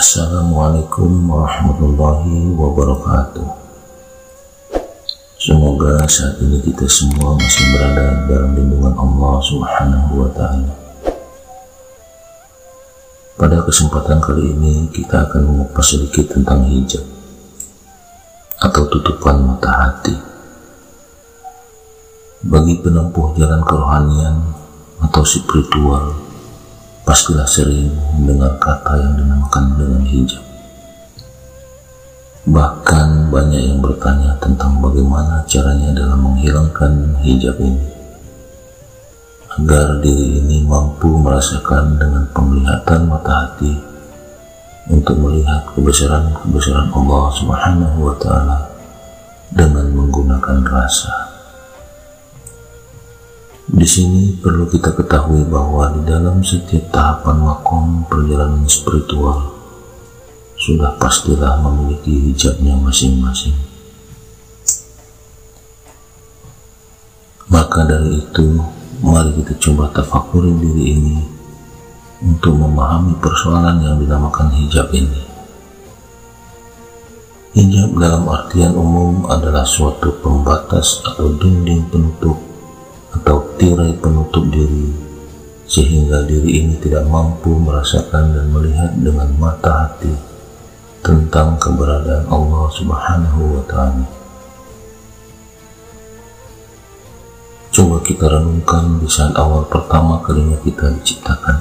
Assalamualaikum warahmatullahi wabarakatuh. Semoga saat ini kita semua masih berada dalam lindungan Allah Subhanahu wa Ta'ala. Pada kesempatan kali ini kita akan mengupas sedikit tentang hijab atau tutupan mata hati. Bagi penempuh jalan kerohanian atau spiritual, pastilah sering mendengar kata yang dinamakan dengan hijab. Bahkan banyak yang bertanya tentang bagaimana caranya dalam menghilangkan hijab ini, agar diri ini mampu merasakan dengan penglihatan mata hati untuk melihat kebesaran-kebesaran Allah Subhanahu wa Ta'ala dengan menggunakan rasa. Di sini perlu kita ketahui bahwa di dalam setiap tahapan makom perjalanan spiritual sudah pastilah memiliki hijabnya masing-masing. Maka dari itu, mari kita coba tafakuri diri ini untuk memahami persoalan yang dinamakan hijab ini. Hijab dalam artian umum adalah suatu pembatas atau dinding penutup atau tirai penutup diri, sehingga diri ini tidak mampu merasakan dan melihat dengan mata hati tentang keberadaan Allah Subhanahu wa Ta'ala. Coba kita renungkan di saat awal pertama kalinya kita diciptakan.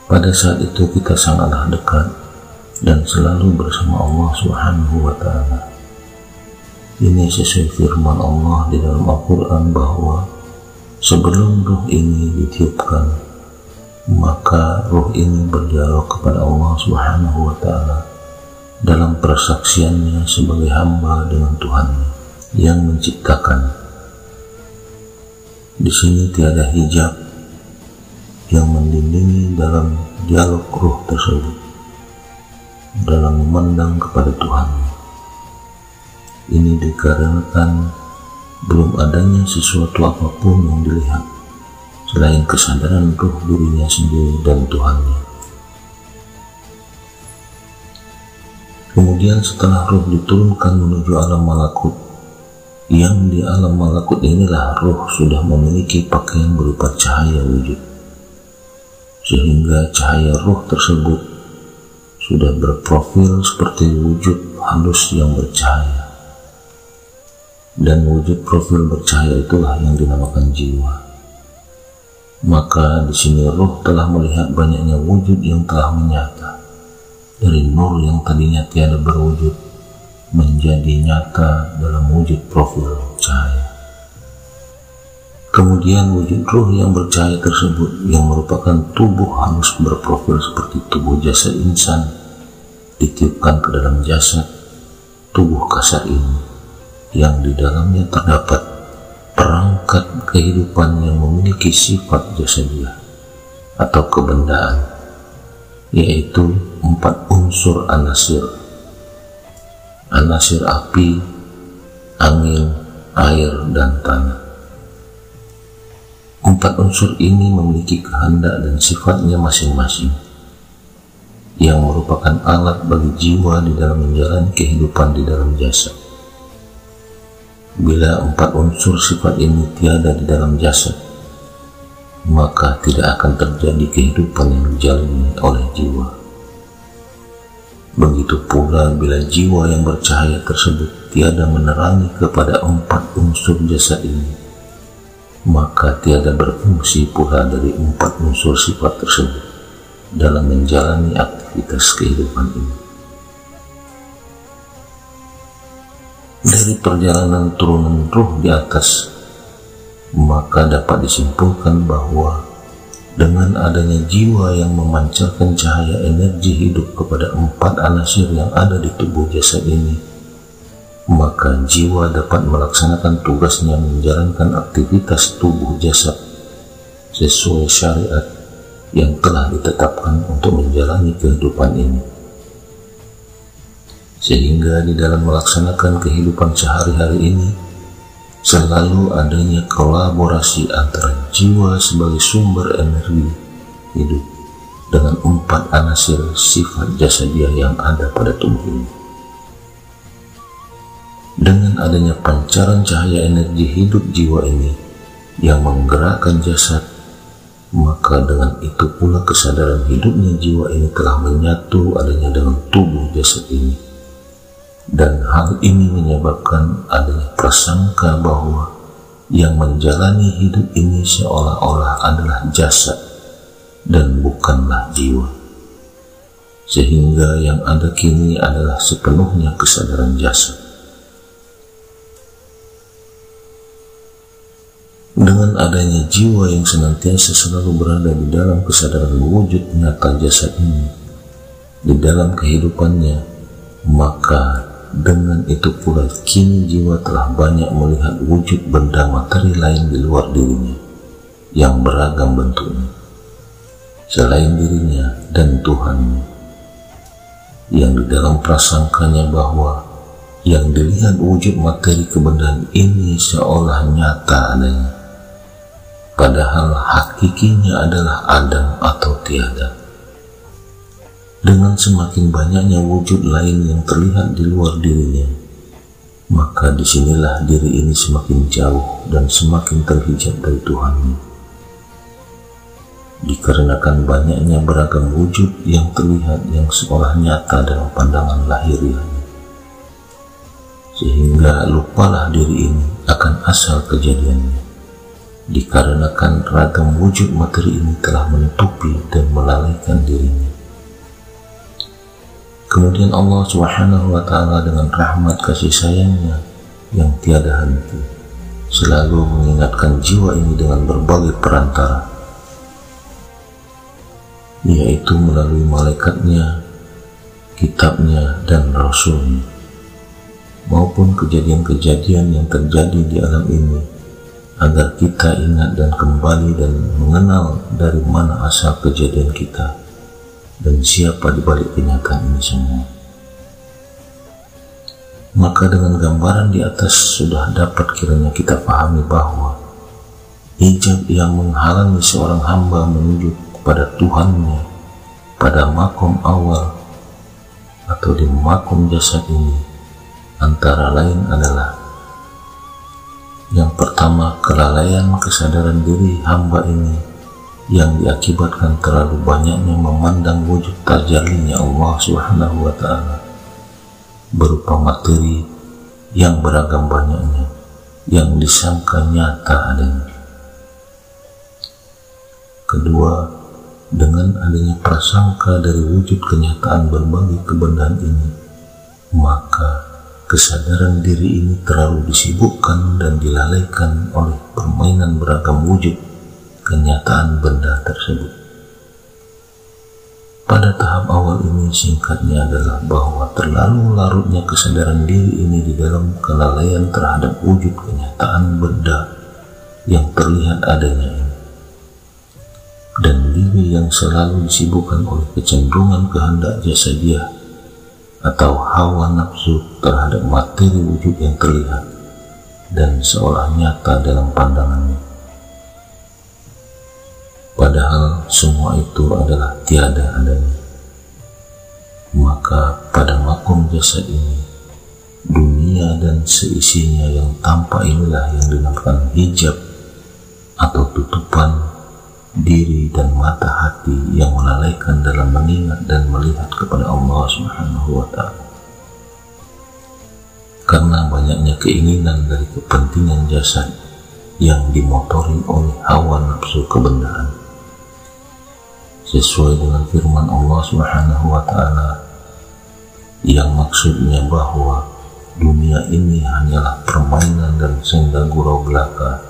Pada saat itu kita sangatlah dekat dan selalu bersama Allah Subhanahu wa Ta'ala. Ini sesuai firman Allah di dalam Al-Quran bahwa sebelum ruh ini ditiupkan, maka ruh ini berdialog kepada Allah Subhanahu wa Ta'ala dalam persaksiannya sebagai hamba dengan Tuhannya yang menciptakan. Di sini tiada hijab yang mendindingi dalam dialog ruh tersebut dalam memandang kepada Tuhan. Ini dikarenakan belum adanya sesuatu apapun yang dilihat selain kesadaran ruh dirinya sendiri dan Tuhannya. Kemudian setelah ruh diturunkan menuju alam malakut, yang di alam malakut inilah ruh sudah memiliki pakaian berupa cahaya wujud, sehingga cahaya ruh tersebut sudah berprofil seperti wujud halus yang bercahaya. Dan wujud profil bercahaya itulah yang dinamakan jiwa. Maka di sini ruh telah melihat banyaknya wujud yang telah menyata, dari nur yang tadinya tiada berwujud menjadi nyata dalam wujud profil cahaya. Kemudian wujud ruh yang bercahaya tersebut, yang merupakan tubuh halus berprofil seperti tubuh jasad insan, ditiupkan ke dalam jasad tubuh kasar ini, yang di dalamnya terdapat perangkat kehidupan yang memiliki sifat jasadiah atau kebendaan, yaitu 4 unsur anasir api, angin, air, dan tanah. 4 unsur ini memiliki kehendak dan sifatnya masing-masing, yang merupakan alat bagi jiwa di dalam menjalani kehidupan di dalam jasad. Bila 4 unsur sifat ini tiada di dalam jasad, maka tidak akan terjadi kehidupan yang dijalani oleh jiwa. Begitu pula bila jiwa yang bercahaya tersebut tiada menerangi kepada 4 unsur jasad ini, maka tiada berfungsi pula dari 4 unsur sifat tersebut dalam menjalani aktivitas kehidupan ini. Dari perjalanan turunan ruh di atas, maka dapat disimpulkan bahwa dengan adanya jiwa yang memancarkan cahaya energi hidup kepada 4 anasir yang ada di tubuh jasad ini, maka jiwa dapat melaksanakan tugasnya menjalankan aktivitas tubuh jasad sesuai syariat yang telah ditetapkan untuk menjalani kehidupan ini. Sehingga di dalam melaksanakan kehidupan sehari-hari ini selalu adanya kolaborasi antara jiwa sebagai sumber energi hidup dengan 4 anasir sifat jasadiah yang ada pada tubuh ini. Dengan adanya pancaran cahaya energi hidup jiwa ini yang menggerakkan jasad, maka dengan itu pula kesadaran hidupnya jiwa ini telah menyatu adanya dengan tubuh jasad ini. Dan hal ini menyebabkan adanya prasangka bahwa yang menjalani hidup ini seolah-olah adalah jasad dan bukanlah jiwa, sehingga yang ada kini adalah sepenuhnya kesadaran jasad. Dengan adanya jiwa yang senantiasa selalu berada di dalam kesadaran wujud nyata jasad ini di dalam kehidupannya, maka dengan itu pula kini jiwa telah banyak melihat wujud benda materi lain di luar dirinya yang beragam bentuknya selain dirinya dan Tuhannya, yang di dalam prasangkanya bahwa yang dilihat wujud materi kebendaan ini seolah nyata adanya, padahal hakikinya adalah ada atau tiada. Dengan semakin banyaknya wujud lain yang terlihat di luar dirinya, maka disinilah diri ini semakin jauh dan semakin terhijab dari Tuhannya. Dikarenakan banyaknya beragam wujud yang terlihat yang seolah nyata dalam pandangan lahiriahnya, sehingga lupalah diri ini akan asal kejadiannya. Dikarenakan ragam wujud materi ini telah menutupi dan melalaikan dirinya. Kemudian Allah Subhanahu wa Ta'ala dengan rahmat kasih sayangnya yang tiada henti selalu mengingatkan jiwa ini dengan berbagai perantara, yaitu melalui malaikatnya, kitabnya, dan rasulnya, maupun kejadian-kejadian yang terjadi di alam ini, agar kita ingat dan kembali dan mengenal dari mana asal kejadian kita dan siapa di balik kenyataan ini semua. Maka dengan gambaran di atas sudah dapat kiranya kita pahami bahwa hijab yang menghalangi seorang hamba menuju kepada Tuhannya pada makom awal atau di makom jasad ini antara lain adalah: yang pertama, kelalaian kesadaran diri hamba ini yang diakibatkan terlalu banyaknya memandang wujud tajallinya Allah Subhanahu wa Ta'ala berupa materi yang beragam banyaknya yang disangka nyata adanya. Kedua, dengan adanya prasangka dari wujud kenyataan berbagai kebendaan ini, maka kesadaran diri ini terlalu disibukkan dan dilalaikan oleh permainan beragam wujud kenyataan benda tersebut. Pada tahap awal ini singkatnya adalah bahwa terlalu larutnya kesadaran diri ini di dalam kelalaian terhadap wujud kenyataan benda yang terlihat adanya ini, dan diri yang selalu disibukkan oleh kecenderungan kehendak jasadiah atau hawa nafsu terhadap materi wujud yang terlihat dan seolah nyata dalam pandangannya, padahal semua itu adalah tiada adanya. Maka pada makom jasad ini, dunia dan seisinya yang tampak inilah yang dinamakan hijab atau tutupan diri dan mata hati yang melalaikan dalam mengingat dan melihat kepada Allah Subhanahu wa Ta'ala. Karena banyaknya keinginan dari kepentingan jasad yang dimotori oleh hawa nafsu kebendaan, sesuai dengan firman Allah Subhanahu wa Ta'ala yang maksudnya bahwa dunia ini hanyalah permainan dan senda gurau belaka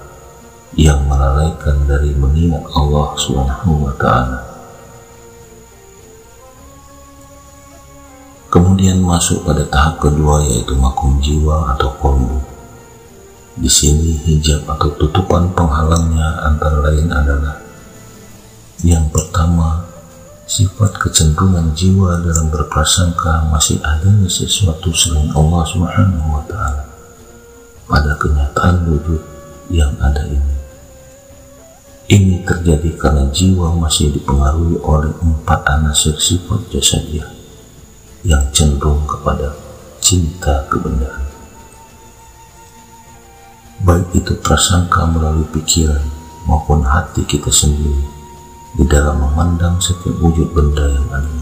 yang melalaikan dari mengingat Allah Subhanahu wa Ta'ala. Kemudian masuk pada tahap kedua, yaitu makom jiwa atau kolbu. Di sini hijab atau tutupan penghalangnya antara lain adalah: yang pertama, sifat kecenderungan jiwa dalam berprasangka masih adanya sesuatu selain Allah Subhanahu wa Ta'ala pada kenyataan wujud yang ada ini. Ini terjadi karena jiwa masih dipengaruhi oleh 4 anasir sifat jasadiah yang cenderung kepada cinta kebendaan. Baik itu prasangka melalui pikiran maupun hati kita sendiri di dalam memandang setiap wujud benda yang ada.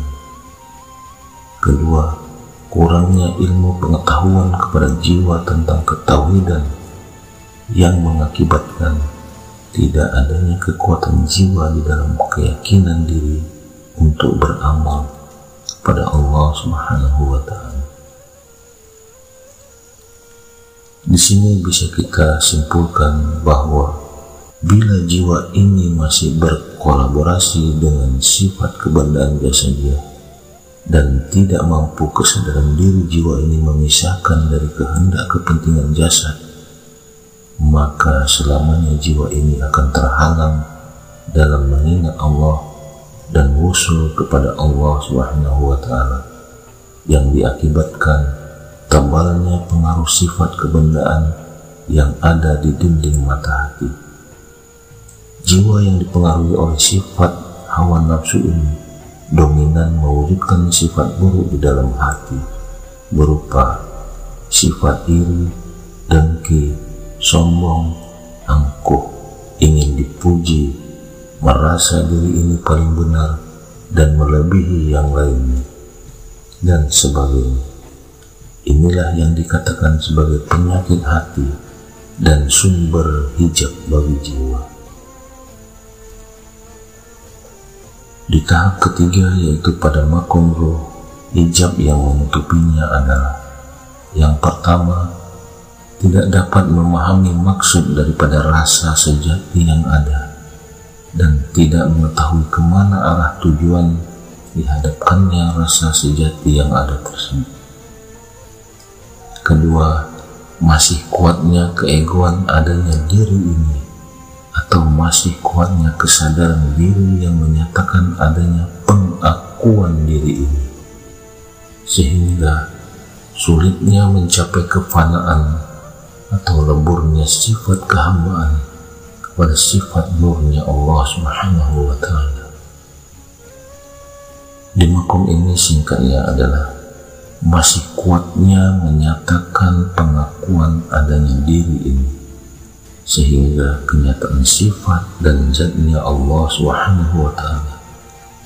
Kedua, kurangnya ilmu pengetahuan kepada jiwa tentang ketauhidan yang mengakibatkan tidak adanya kekuatan jiwa di dalam keyakinan diri untuk beramal pada Allah Subhanahu wa Ta'ala. Di sini bisa kita simpulkan bahwa bila jiwa ini masih berkolaborasi dengan sifat kebendaan jasadiah dan tidak mampu kesadaran diri jiwa ini memisahkan dari kehendak kepentingan jasad, maka selamanya jiwa ini akan terhalang dalam mengingat Allah dan wusul kepada Allah Subhanahu wa Ta'ala, yang diakibatkan tebalnya pengaruh sifat kebendaan yang ada di dinding mata hati. Jiwa yang dipengaruhi oleh sifat hawa nafsu ini dominan mewujudkan sifat buruk di dalam hati, berupa sifat iri, dengki, sombong, angkuh, ingin dipuji, merasa diri ini paling benar dan melebihi yang lainnya, dan sebagainya. Inilah yang dikatakan sebagai penyakit hati dan sumber hijab bagi jiwa. Di tahap ketiga, yaitu pada makom roh, hijab yang menutupinya adalah: yang pertama, tidak dapat memahami maksud daripada rasa sejati yang ada dan tidak mengetahui kemana arah tujuan dihadapkannya rasa sejati yang ada tersebut. Kedua, masih kuatnya keegoan adanya diri ini, atau masih kuatnya kesadaran diri yang menyatakan adanya pengakuan diri ini, sehingga sulitnya mencapai kefanaan atau leburnya sifat kehambaan kepada sifat nurnya Allah Subhanahu wa Ta'ala. Di makom ini singkatnya adalah masih kuatnya menyatakan pengakuan adanya diri ini, sehingga kenyataan sifat dan zatnya Allah Subhanahu wa Ta'ala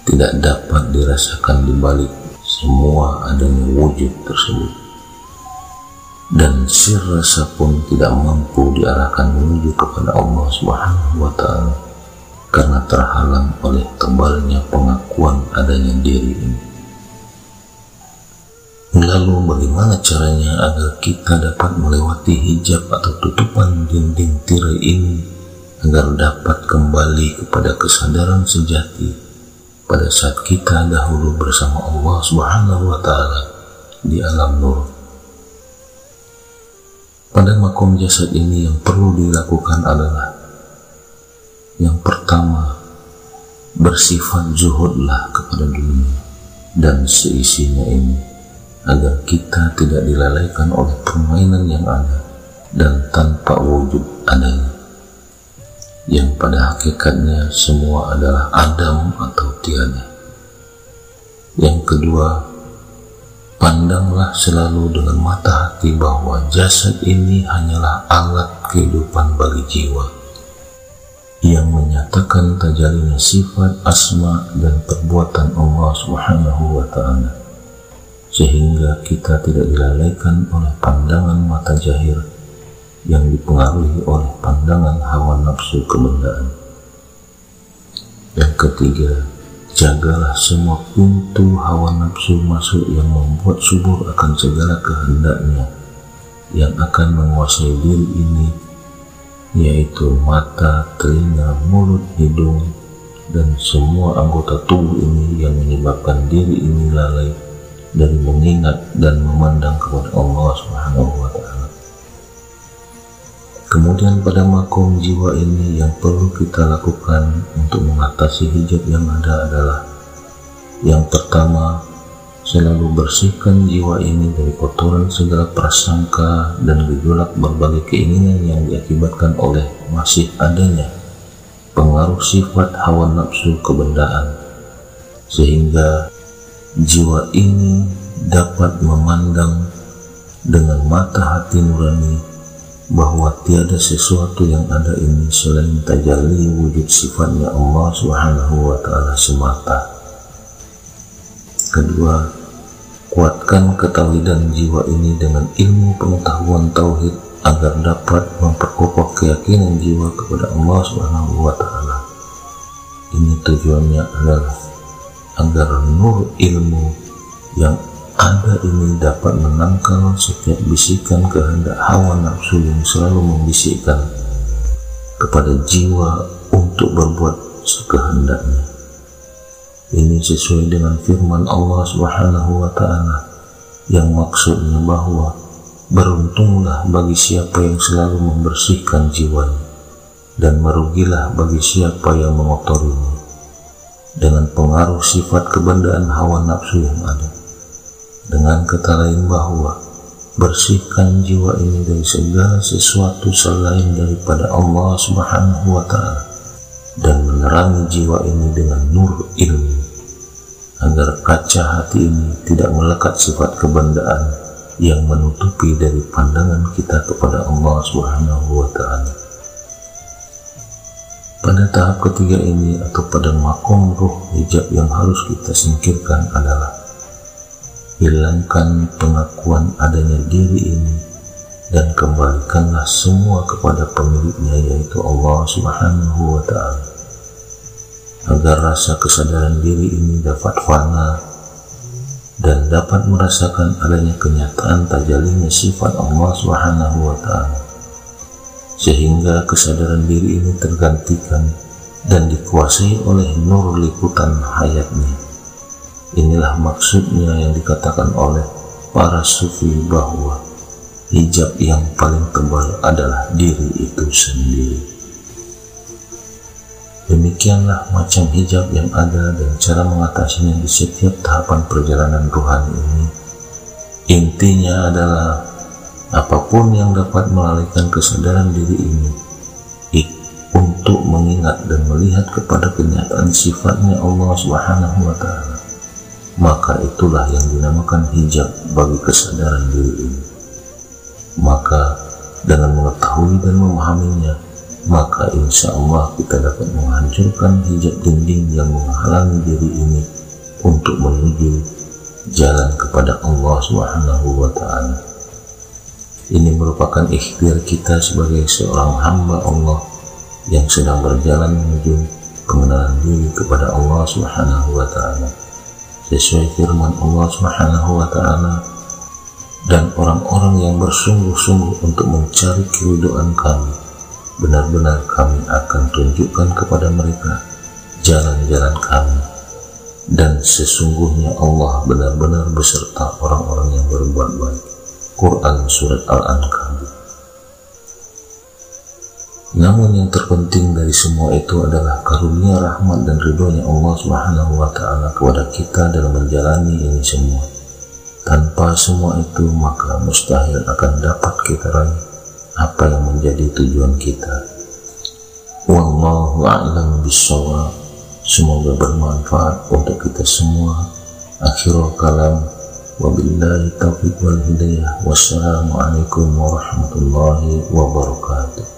tidak dapat dirasakan di balik semua adanya wujud tersebut, dan sir rasa pun tidak mampu diarahkan menuju kepada Allah Subhanahu wa Ta'ala karena terhalang oleh tebalnya pengakuan adanya diri ini. Lalu bagaimana caranya agar kita dapat melewati hijab atau tutupan dinding tirai ini agar dapat kembali kepada kesadaran sejati pada saat kita dahulu bersama Allah Subhanahu wa Ta'ala di alam nur? Pada makom jasad ini yang perlu dilakukan adalah: yang pertama, bersifat zuhudlah kepada dunia dan seisinya ini, agar kita tidak dilalaikan oleh permainan yang ada dan tanpa wujud adanya, yang pada hakikatnya semua adalah adam atau tiada. Yang kedua, pandanglah selalu dengan mata hati bahwa jasad ini hanyalah alat kehidupan bagi jiwa yang menyatakan tajalinya sifat, asma, dan perbuatan Allah Subhanahu wa Ta'ala, sehingga kita tidak dilalaikan oleh pandangan mata jahir yang dipengaruhi oleh pandangan hawa nafsu kebendaan. Yang ketiga, jagalah semua pintu hawa nafsu masuk yang membuat subur akan segala kehendaknya yang akan menguasai diri ini, yaitu mata, telinga, mulut, hidung, dan semua anggota tubuh ini yang menyebabkan diri ini lalai dari mengingat dan memandang kepada Allah Subhanahu wa Ta'ala. Kemudian pada makom jiwa ini yang perlu kita lakukan untuk mengatasi hijab yang ada adalah: yang pertama, selalu bersihkan jiwa ini dari kotoran segala prasangka dan gejolak berbagai keinginan yang diakibatkan oleh masih adanya pengaruh sifat hawa nafsu kebendaan, sehingga jiwa ini dapat memandang dengan mata hati nurani bahwa tiada sesuatu yang ada ini selain tajalli wujud sifatnya Allah Subhanahu wa ta'ala semata. Kedua, kuatkan ketauhidan jiwa ini dengan ilmu pengetahuan tauhid agar dapat memperkokoh keyakinan jiwa kepada Allah Subhanahu wa ta'ala. Ini tujuannya adalah agar nur ilmu yang ada ini dapat menangkal setiap bisikan kehendak hawa nafsu yang selalu membisikkan kepada jiwa untuk berbuat sekehendaknya. Ini sesuai dengan firman Allah Subhanahu wa ta'ala yang maksudnya bahwa beruntunglah bagi siapa yang selalu membersihkan jiwanya, dan merugilah bagi siapa yang mengotorinya dengan pengaruh sifat kebendaan hawa nafsu yang ada. Dengan kata lain bahwa bersihkan jiwa ini dari segala sesuatu selain daripada Allah Subhanahu wa ta'ala, dan menerangi jiwa ini dengan nur ilmu agar kaca hati ini tidak melekat sifat kebendaan yang menutupi dari pandangan kita kepada Allah Subhanahu wa ta'ala. Pada tahap ketiga ini atau pada makom ruh, hijab yang harus kita singkirkan adalah hilangkan pengakuan adanya diri ini dan kembalikanlah semua kepada pemiliknya, yaitu Allah Subhanahu wa ta'ala, agar rasa kesadaran diri ini dapat fana dan dapat merasakan adanya kenyataan tajallinya sifat Allah Subhanahu wa ta'ala, sehingga kesadaran diri ini tergantikan dan dikuasai oleh nur liputan hayatnya. Inilah maksudnya yang dikatakan oleh para sufi bahwa hijab yang paling tebal adalah diri itu sendiri. Demikianlah macam hijab yang ada dan cara mengatasinya di setiap tahapan perjalanan rohani ini. Intinya adalah apapun yang dapat melalaikan kesadaran diri ini untuk mengingat dan melihat kepada kenyataan sifatnya Allah Subhanahu wa ta'ala, maka itulah yang dinamakan hijab bagi kesadaran diri ini. Maka dengan mengetahui dan memahaminya, maka insya Allah kita dapat menghancurkan hijab dinding yang menghalangi diri ini untuk menuju jalan kepada Allah Subhanahu wa ta'ala. Ini merupakan ikhtiar kita sebagai seorang hamba Allah yang sedang berjalan menuju pengenalan diri kepada Allah Subhanahu wa ta'ala, sesuai firman Allah Subhanahu wa ta'ala, dan orang-orang yang bersungguh-sungguh untuk mencari keridhaan kami, benar-benar kami akan tunjukkan kepada mereka jalan-jalan kami, dan sesungguhnya Allah benar-benar beserta orang-orang yang berbuat baik. Quran Surat Al-Ankabut. Namun yang terpenting dari semua itu adalah karunia rahmat dan ridhonya Allah Subhanahu wa ta'ala kepada kita dalam menjalani ini semua. Tanpa semua itu maka mustahil akan dapat kita raih apa yang menjadi tujuan kita. Wallahu a'lam bishawab. Semoga bermanfaat untuk kita semua. Akhirul kalam, wabillahi taufiq wal hidayah. Wassalamualaikum warahmatullahi wabarakatuh.